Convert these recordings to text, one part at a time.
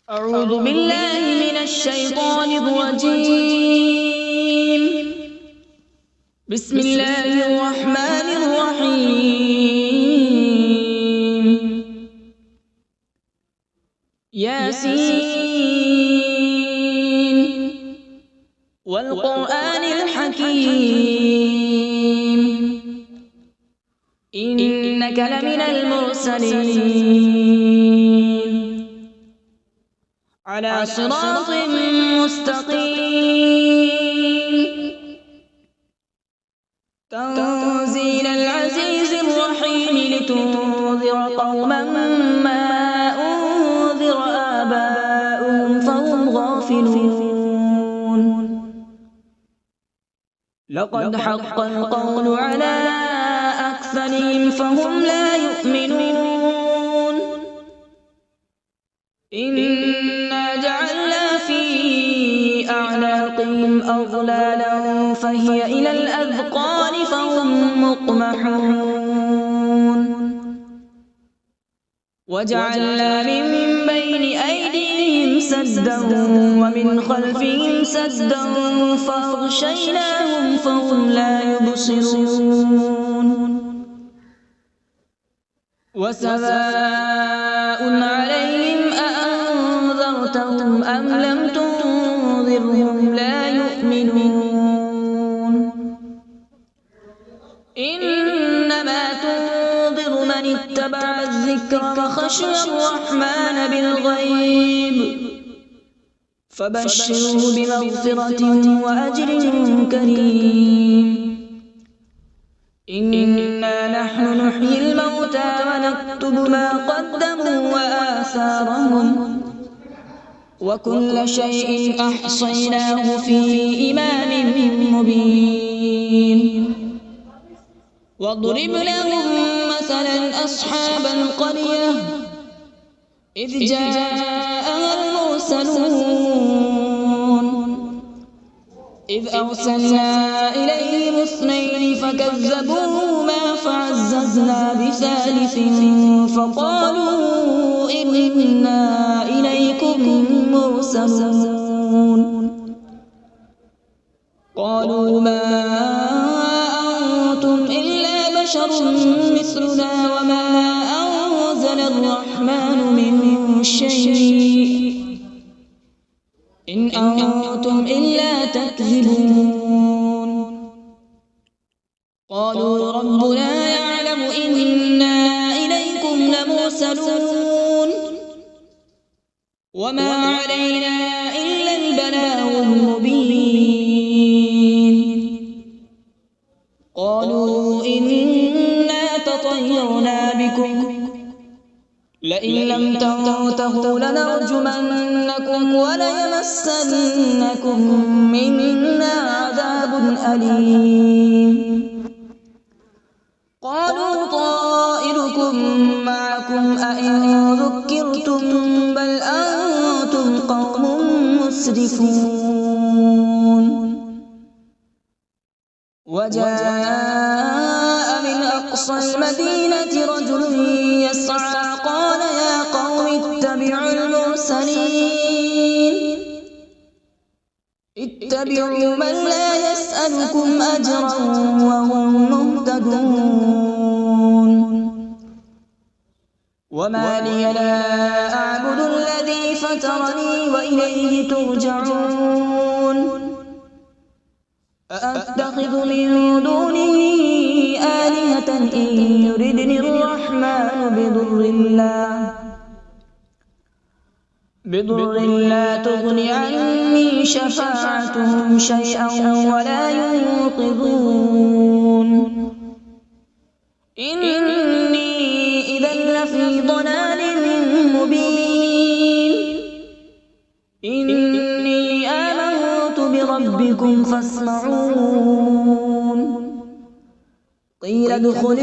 أعوذ بالله من الشيطان الرجيم. بسم الله الرحمن الرحيم. ياسين والقرآن الحكيم إنك لمن المرسلين على صراط مستقيم تنزيل العزيز الرحيم لتنذر قوما ما أنذر آباؤهم فهم غافلون. لقد حق القول على أكثرهم فهم لا يؤمنون. إنا جعلنا في أعناقهم أغلالا فهي إلى الأذقان فهم مقمحون. وجعلنا من بين أيديهم سدا ومن خلفهم سدا فأغشيناهم فهم لا يبصرون. وسواء عليهم أأنذرتهم أم لم تنذرهم لا يؤمنون. إنما تنذر من اتبع الذكر وخشي الرحمن بالغيب فبشره بمغفرة وأجر كريم. إنا نحن نحيي الموتى ونكتب ما قدموا وآثارهم وكل شيء أحصيناه في إمام مبين. واضرب لهم مثلا أصحاب القرية إذ جاءها المرسلون إذ أرسلنا إليهم اثنين فكذبوهما فعززنا بثالث فقالوا إنا إليكم مرسلون. قالوا ما أنتم إلا بشر مثلنا وما أنزل الرحمن من شيء إن أنتم إلا تكذبون. قالوا ربنا يعلم إنا إليكم لمرسلون وما علينا إلا البلاغ المبين. قالوا إنا تطيرنا بكم لئن لم تنتهوا لنرجمنكم وليمسنكم منا عذاب أليم. قالوا طائركم معكم أئن ذكرتم بل أنتم قوم مسرفون. وجاء من أقصى المدينة رجل يسعى قال يا قوم اتبعوا المرسلين اتبعوا من لا يسألكم أجرا وهم مهتدون. وما لي لا أعبد الذي فطرني وإليه ترجعون. أأتخذ من دونه آلهة إن يردني الرحمن بضر لا تغن عني شفاعتهم شيئا ولا ينقذون. إني إذا لفي ضلال مبين. إني آمنت بربكم فاسمعون. قيل ادخل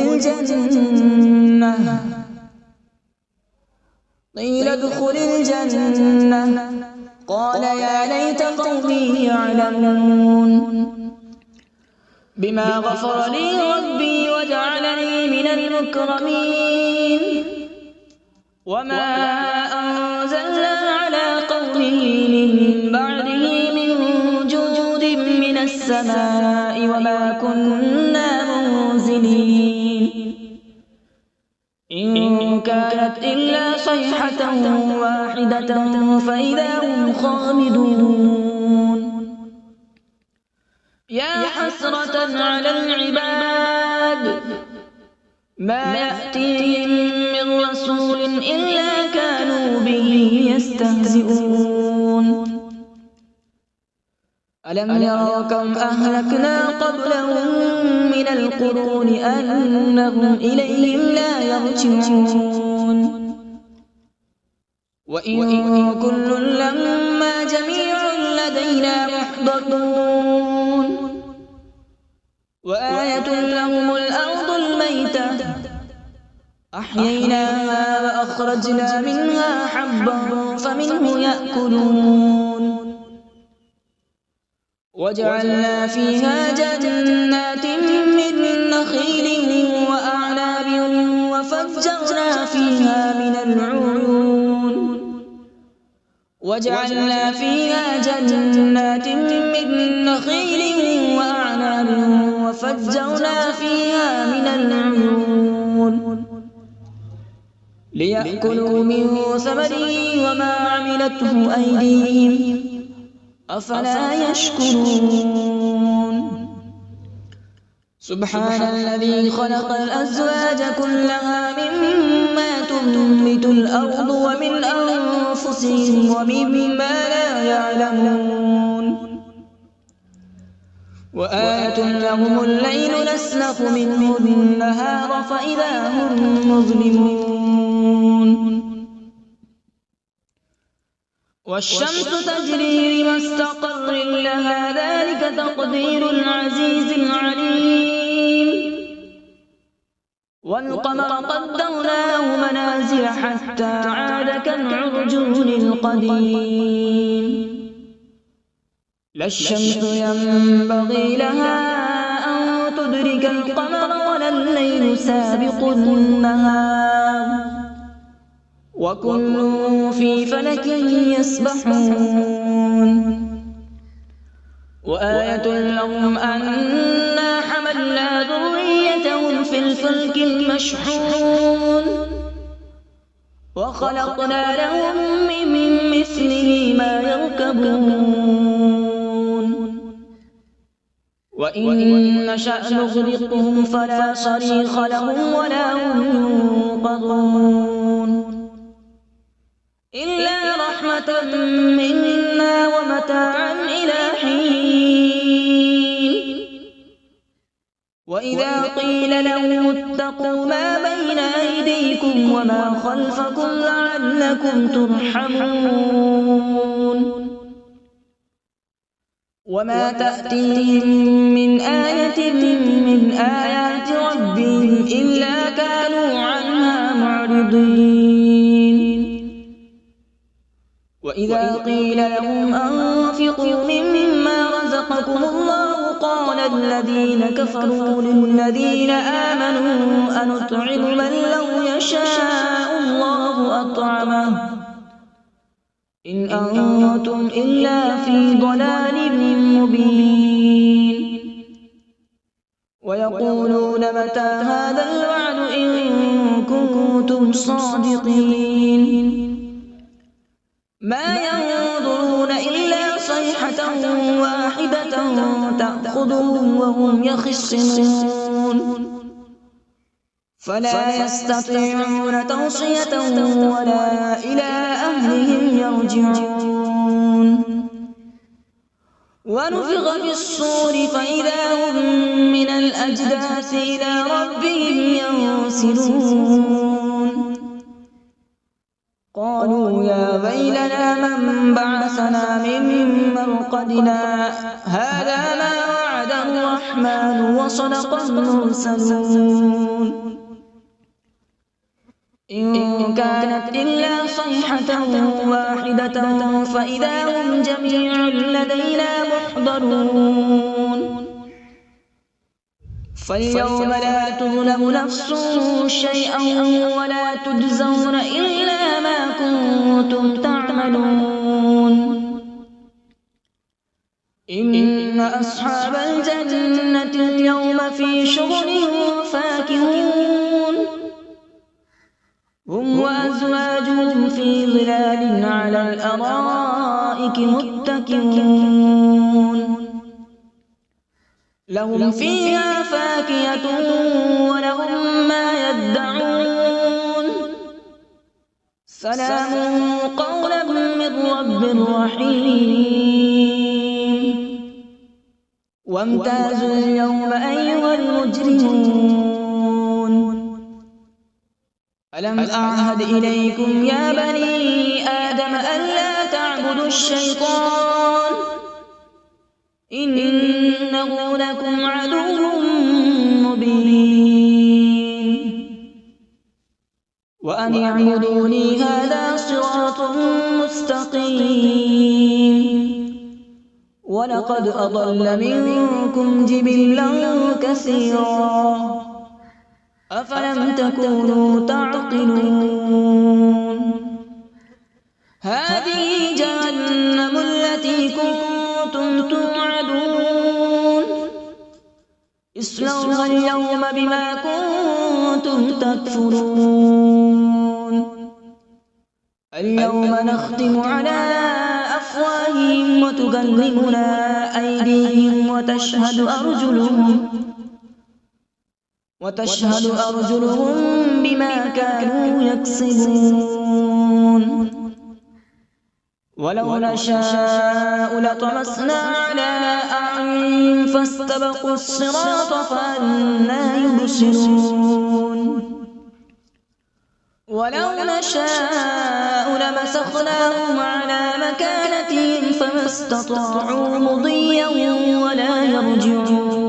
الجنة قال يا ليت قومي يعلمون بما غفر لي ربي وجعلني من المكرمين. وما أنزلنا على قومه من بعده من جود من السماء وما كنا منزلين إن كانت إلا صيحة واحدة فإذا هم خامدون يا حسرة على العباد ما يأتيهم من رسول إلا كانوا به يستهزئون ألم يروا كم أهلكنا قبلهم من القرون أنهم إليهم لا يرجعون وإن كل لما جميع لدينا محضرون وآية لهم الأرض الميتة أحييناها وأخرجنا منها حبا فمنه يأكلون وجعلنا فيها جنات من نخيل وأعناب وفجرنا فيها من العيون وجعلنا فيها جنات من نخيل وأعناب وفجرنا فيها من العيون ليأكلوا من ثمره وما عملته أيديهم أفلا يشكرون سبحان الذي خلق الأزواج كلها مما تنبت الأرض ومن أنفسهم ومما لا يعلمون وآية لهم الليل نسلخ منه النهار فإذا هم مظلمون والشمس تجري لمستقر لها ذلك تقدير العزيز العليم والقمر قدرناه منازل حتى عاد كالعرجون القديم لا الشمس ينبغي لها أن تدرك القمر ولا الليل سابق النهار وكل في فلك يسبحون وآية لهم أنا حملنا ذريتهم في الفلك المشحون وخلقنا لهم من مثله ما يركبون وإن نشأ نغرقهم فلا صريخ لهم ولا هم ينقذون إلا رحمة منا ومتاعا إلى حين وإذا قيل لهم اتقوا ما بين أيديكم وما خلفكم لعلكم ترحمون وما تأتيهم من آية من آيات ربهم إلا كانوا عنها معرضين وإذا قيل لهم أنفقوا مما رزقكم الله قال الذين كفروا للذين آمنوا أنطعم من لو يشاء الله أطعمه إن أنتم إلا في ضلال مبين ويقولون متى هذا الوعد إن كنتم صادقين ما ينظرون إلا صيحة واحدة تأخذهم وهم يخصمون فلا يستطيعون توصية ولا إلى أهلهم يرجعون ونفخ في الصور فإذا هم من الأجداث إلى ربهم ينسلون قالوا يا ويلنا من بعثنا من مرقدنا هذا ما وعد الرحمن وصدق المرسلون إن كانت إلا صيحة واحدة فإذا هم جميع لدينا محضرون فاليوم لا تظلم نفس شيئا ولا تجزون إلا ما كنتم تعملون إن أصحاب الجنة اليوم في شغل فاكهون هم وأزواجهم في ظلال على الأرائك متكئون لهم فيها فاكهة ولهم ما يدعون سلام قولا من رب رحيم وامتازوا اليوم أيها المجرمون ألم أعهد إليكم يا بني آدم ألا تعبدوا الشيطان إنه لكم عدو مبين وأن اعبدوني هذا صراط مستقيم ولقد أضل منكم جبلا كثيرا أفلم تكونوا تعقلون هذه جهنم التي كنتم توعدون اصلوها اليوم بما كنتم تكفرون اليوم نختم على أفواههم وتكلمنا أيديهم وتشهد أرجلهم بما كانوا يكسبون ولو نشاء لطمسنا على أعينهم فاستبقوا الصراط فأنى يبصرون ولو نشاء لمسخناهم على مكانتهم فما استطاعوا مضيا ولا يرجعون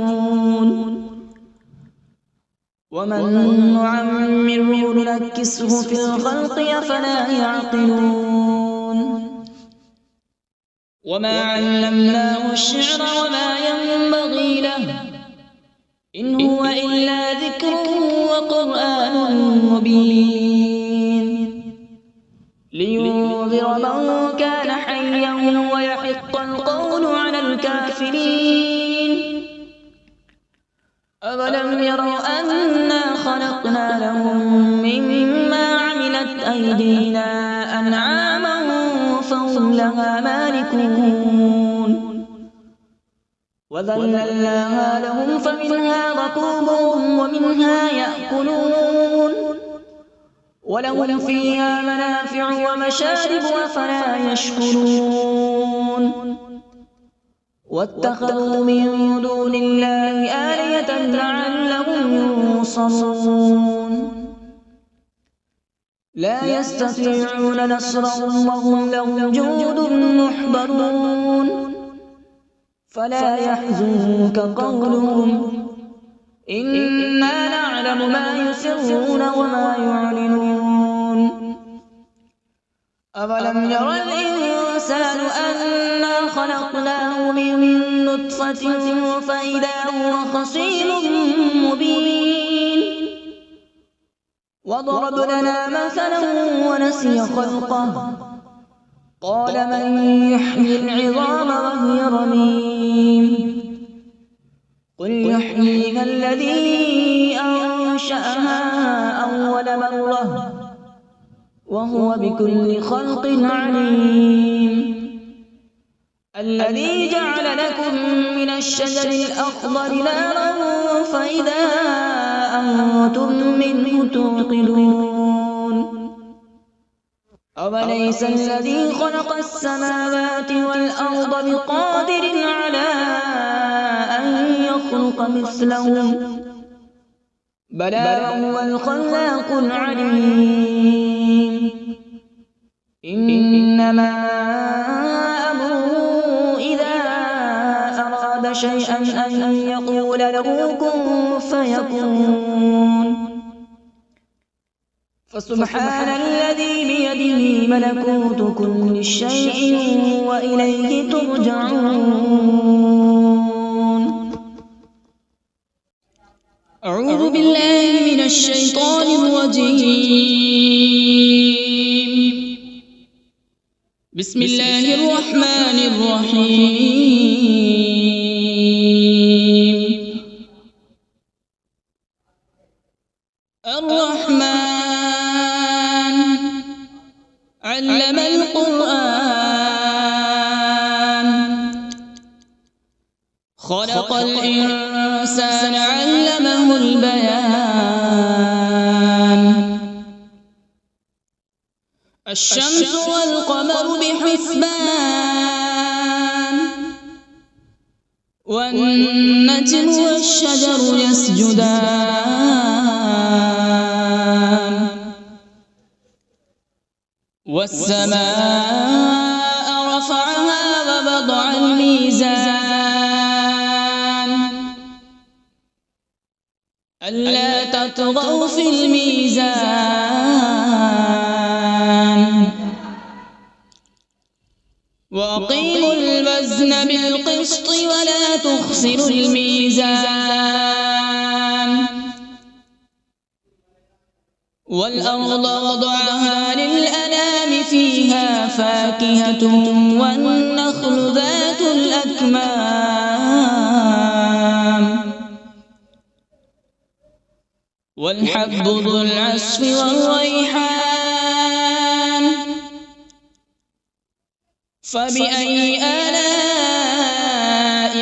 ومن نعمره ننكسه في الخلق أفلا يعقلون وما علمناه الشعر وما ينبغي له إن هو إلا ذكر وقرآن مبين لينذر من كان حيا ويحق القول على الكافرين أولم يروا أنا خلقنا لهم مما عملت أيدينا أنعاما فهم لها مالكون وذللناها لهم فمنها ركوبهم ومنها يأكلون ولهم فيها منافع ومشارب أفلا يشكرون واتخذوا من دون الله آلهة لعلهم ينصرون لا يستطيعون نصرهم وهم لهم جند محضرون فلا يحزنك قولهم إنا نعلم ما يسرون وما يعلنون أولم ير الإنسان أنا خلقناه من نطفة فإذا هو خصيم مبين وضرب لنا مثلا ونسي خلقه قال من يحيي العظام وهي رميم قل يحييها الذي أنشأها أول مرة وهو بكل خلق عليم الذي جعل لكم من الشجر الأخضر نارا فإذا أنتم منه توقدون أوليس الذي خلق السماوات والأرض بقادر على أن يخلق مثلهم بلى وهو الخلاق العليم إنما أمره إذا أراد شيئا أن يقول له كن فيكون فسبحان الذي بيده ملكوت كل شيء وإليه ترجعون. أعوذ بالله من الشيطان الرجيم. بسم الله الرحمن الرحيم. علم القرآن خلق الإنسان علمه البيان الشمس والقمر بحسبان والنجم والشجر يسجدان والسماء رفعها ووضع الميزان ألا تطغوا في الميزان وأقيموا الوزن بالقسط ولا تخسروا الميزان والأرض وضعها للأنام فيها فاكهة والنخل ذات الأكمام والحب ذو العصف والريحان فبأي آلاء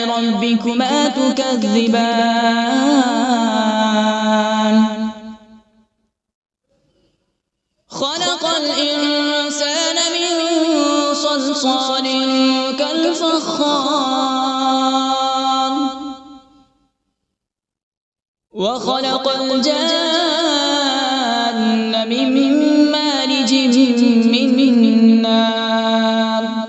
ربكما تكذبان خلق الإنسان من صلصال كالفخار وخلق الجان من مارج من نار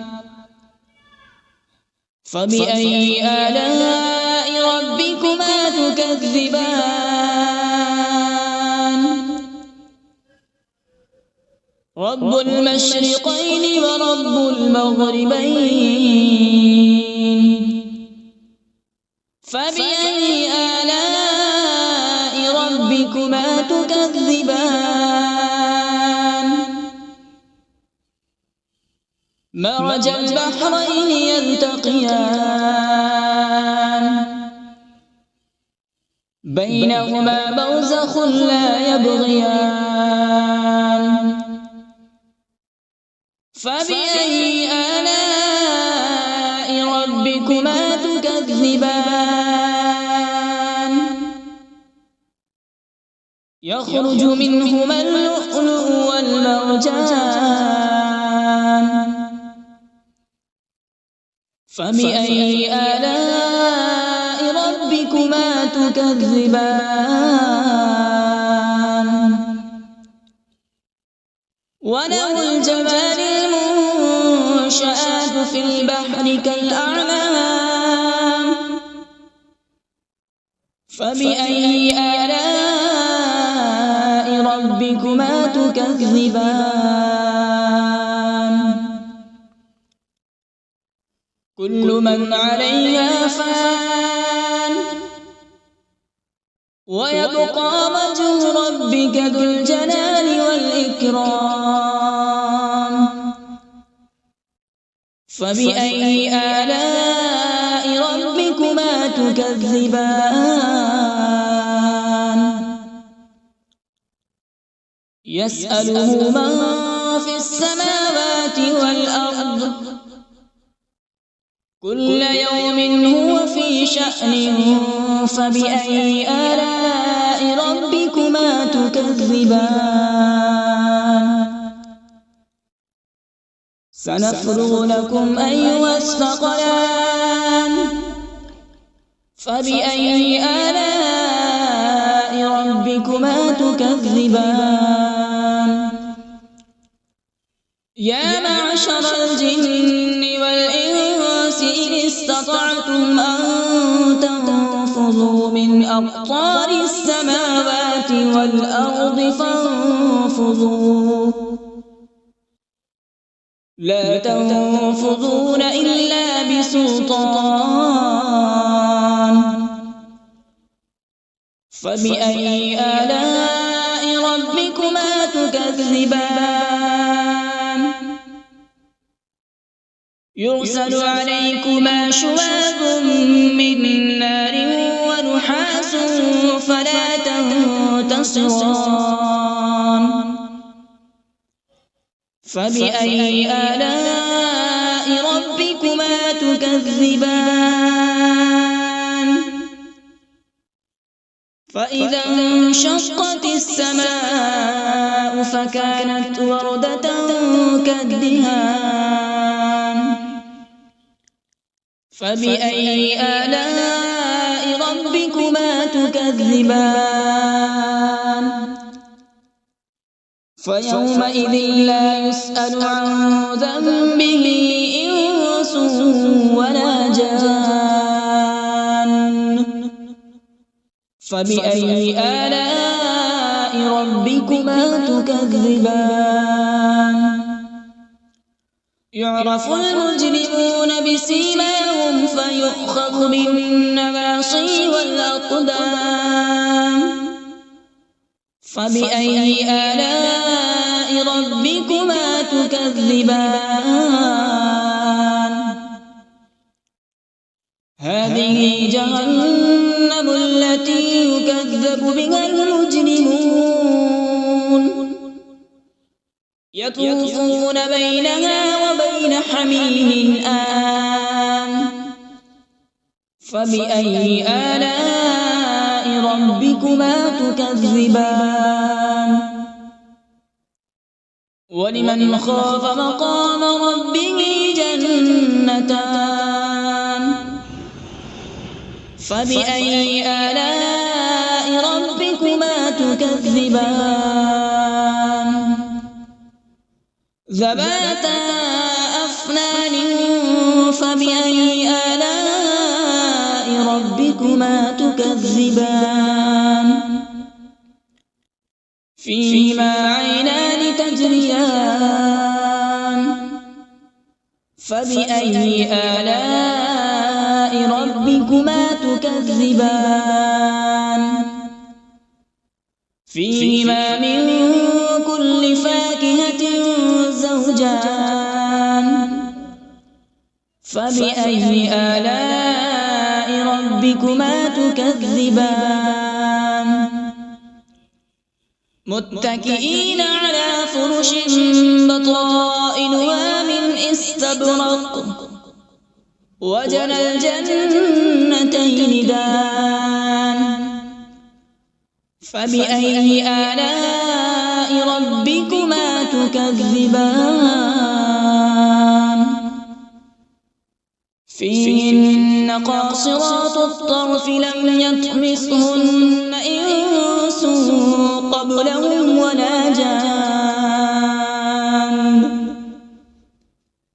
فبأي آلاء ربكما تكذبان رب المشرقين ورب المغربين فبأي آلاء ربكما تكذبان مرج البحرين يلتقيان بينهما برزخ لا يبغيان فبأي آلاء ربكما تكذبان يخرج منهما اللؤلؤ والمرجان فبأي آلاء ربكما تكذبان وله الجوار المنشآت في البحر كالأعلام فبأي آلاء ربكما تكذبان كل من عليها فان ويبقى وجه ربك ذو الجلال والإكرام فبأي آلاء ربكما تكذبان يسأله من في السماوات والأرض كل يوم هو في شأن فبأي آلاء ربكما تكذبان سنفرغ لكم أيها الثقلان فبأي آلاء ربكما تكذبان يا معشر الجن والإنس إن استطعتم أن تنفذوا من أقطار السماوات والأرض فانفذوا لا تنفذون إلا بسلطان فبأي آلاء ربكما تكذبان يرسل عليكما شواظ من نار ونحاس فلا تنتصران فبأي آلاء ربكما تكذبان فإذا انشقت السماء فكانت وردة كالدهان فبأي آلاء ربكما تكذبان فيومئذ لا يسأل عن ذنبه إنس ولا جان فبأي آلاء ربكما تكذبان يعرف المجرمون بسيماهم فيؤخذ بالنواصي والأقدام فبأي آلاء ربكما تكذبان هذه جهنم التي يكذب بها المجرمون يطوفون بينها وبين حميم آن فبأي آلاء ربكما تكذبان ولمن خاف مقام ربه جنتان فبأي آلاء ربكما تكذبان ذواتا أفنان فبأي آلاء ربكما تكذبان فيهما عينان تجريان فبأي آلاء ربكما تكذبان فيهما من كل فاكهة زوجان فبأي آلاء ربكما تكذبان متكئين على فرش بطائنها من استبرق وجنى الجنتين دان فبأي آلاء ربكما تكذبان فيهن قاصرات الطرف لم يطمثهن إنس قبلهم ولا جان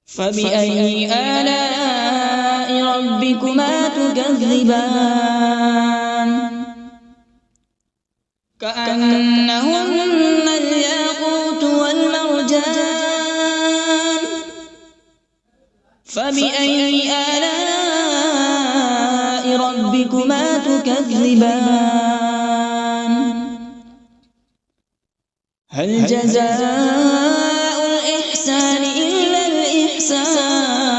فبأي آلاء ربكما تكذبان كأنهن الياقوت والمرجان فبأي آلاء ربكما تكذبان هل جزاء الإحسان إلا الإحسان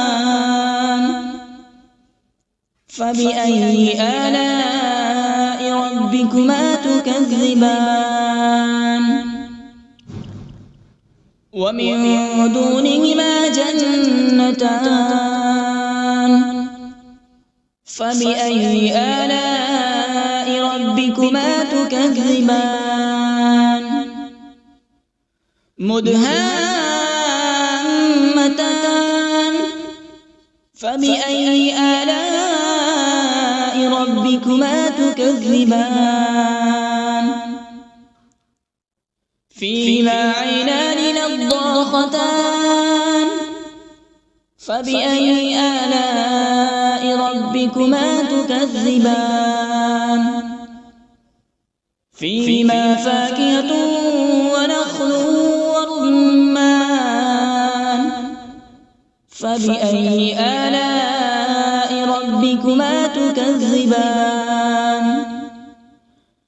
فبأي آلاء ربكما تكذبان ومن دونهما جنتان فبأي آلاء ربكما تكذبان مدهامتان فبأي آلاء ربكما تكذبان فيهما عينان نضاختان فبأي آلاء ربكما تكذبان فيهما فاكهة ونخل ورمان فبأي آلاء ربكما تكذبان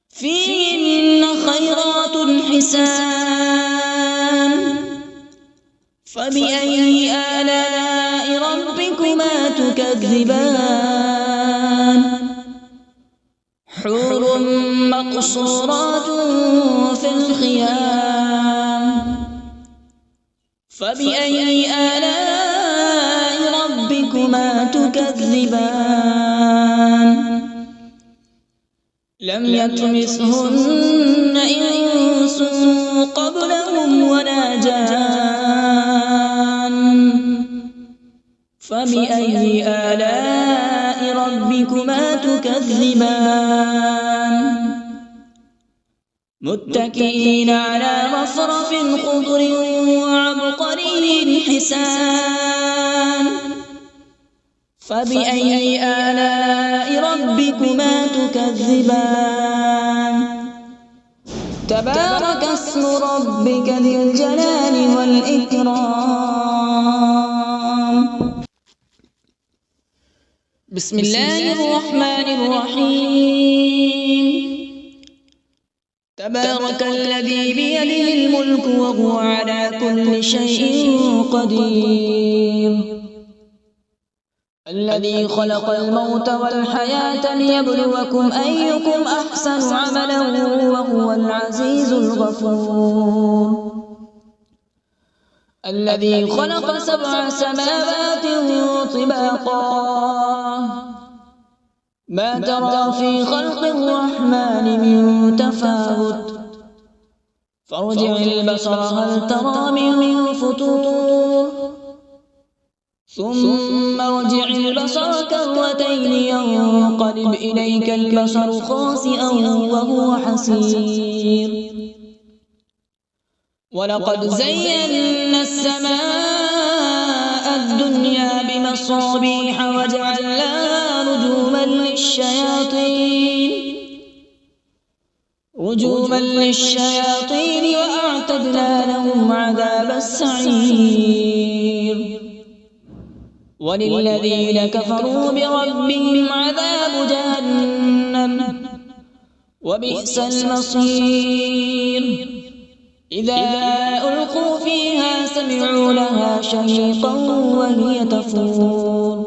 فيهن خيرات حسان فبأي آلاء ربكما تكذبان حور مقصورات في الخيام فبأي آلاء ربكما تكذبان لم يطمثهن إنس قبلهم ولا جان فبأي آلاء ربكما تكذبان متكئين على رفرف خضر وعبقري حسان فبأي آلاء ربكما تكذبان تبارك اسم ربك ذي الجلال والإكرام بسم الله الرحمن الرحيم تبارك الذي بيده الملك وهو على كل شيء قدير الذي خلق الموت والحياة ليبلوكم أيكم أحسن عملا وهو العزيز الغفور الذي خلق 7 سماوات طباقا ما ترى في خلق الرحمن من تفاوت فارجع البصر هل ترى من فطور ثم ارجع البصر كرتين ينقلب إليك البصر خاسئا وهو حسير ولقد زينا السماء الدنيا بمصابيح وجعلناها رجوما للشياطين وأعتدنا لهم عذاب السعير وللذين كفروا بربهم عذاب جهنم وبئس المصير إذا ألقوا فيها سمعوا لها شهيقا وهي تفور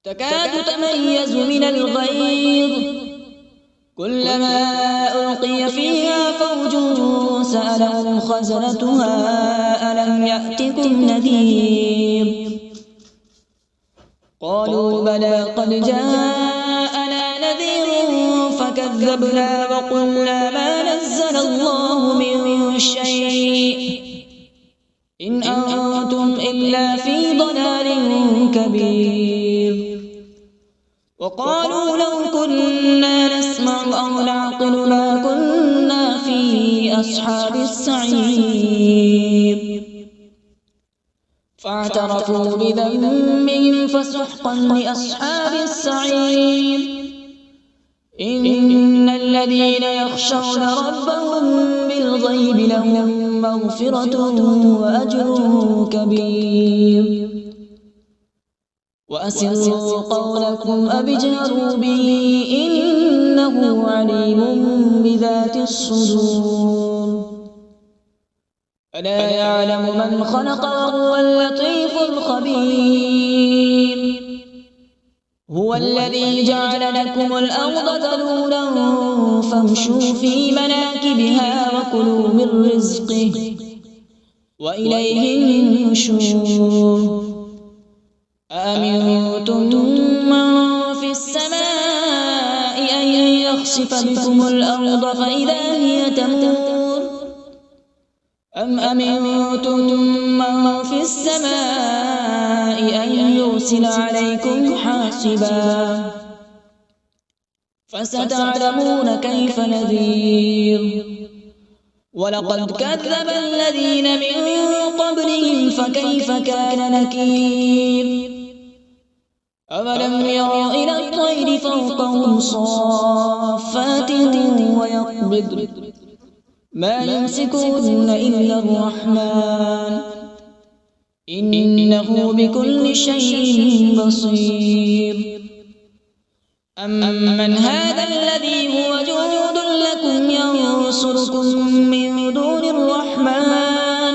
تكاد تميز من الغيظ كلما ألقي فيها فوج سألهم خزنتها ألم يأتكم نذير قالوا بلى قد جاءنا نذير فكذبنا وقلنا ما نزل الله من شيء إن أنتم إلا في ضلال كبير وقالوا لو كنا نسمع أو نعقل ما كنا في أصحاب السعير فاعترفوا بذنبهم فسحقا لأصحاب السعير إن الذين يخشون ربهم بالغيب لهم مغفرة وأجر كبير وأسروا قولكم أو اجهروا به إنه عليم بذات الصدور ألا يعلم من خلق وهو اللطيف الخبير هو الذي جعل لكم الأرض ذلولا فامشوا في مناكبها وكلوا من رزقه وإليه النشور أأمنتم من في السماء أن يخسف بكم الأرض فإذا هي تمور أم أمنتم من في السماء أن يرسل عليكم حاصبا فستعلمون كيف نذير ولقد كذب الذين من قبلهم فكيف كان نكير أولم يروا إلى الطير فوقهم صافات ويقبض ما يمسكون إلا الرحمن إنه بكل شيء بصير أمن هذا الذي هو جند لكم ينصركم من دون الرحمن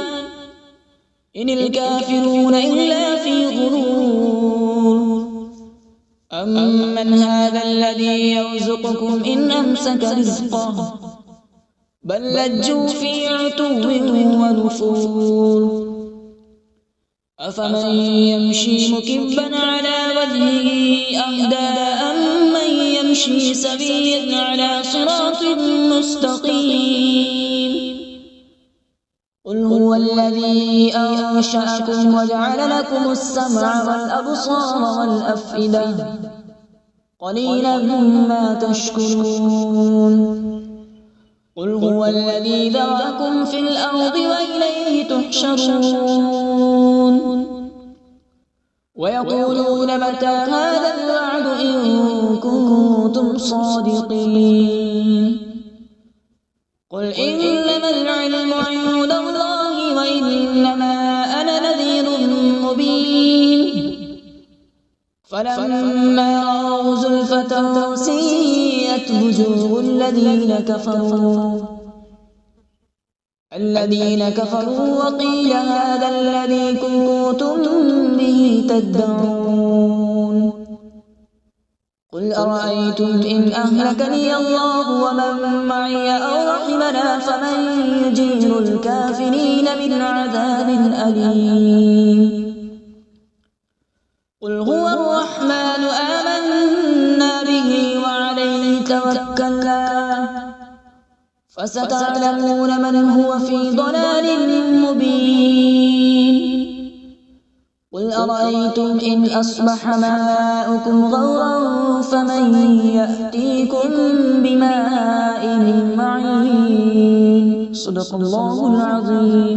إن الكافرون إلا في غرور أمن هذا الذي يرزقكم إن أمسك رزقه بل لجوا في عتو ونفور أفمن يمشي مكبا على وجهه أهدى أمن يمشي سويا على صراط مستقيم قل هو الذي أنشأكم وجعل لكم السمع والأبصار والأفئدة قليلا ما تشكرون قل هو الذي ذرأكم في الأرض وإليه تحشرون ويقولون متى هذا الوعد إن كنتم صادقين قل إنما العلم عند الله وإنما أنا نذير مبين فلما رأوا زلفة سيئت وجوه الذين كفروا وقيل هذا الذي كنتم به تدعون قل أرأيتم إن أهلكني الله ومن معي أو رحمنا فمن يجير الكافرين من عذاب أليم قل هو الرحمن آمنا به وعليه توكلنا فستعلمون من هو في ضلال مبين قل أرأيتم إن أصبح ماؤكم غورا فمن يأتيكم بماء معين صدق الله العظيم.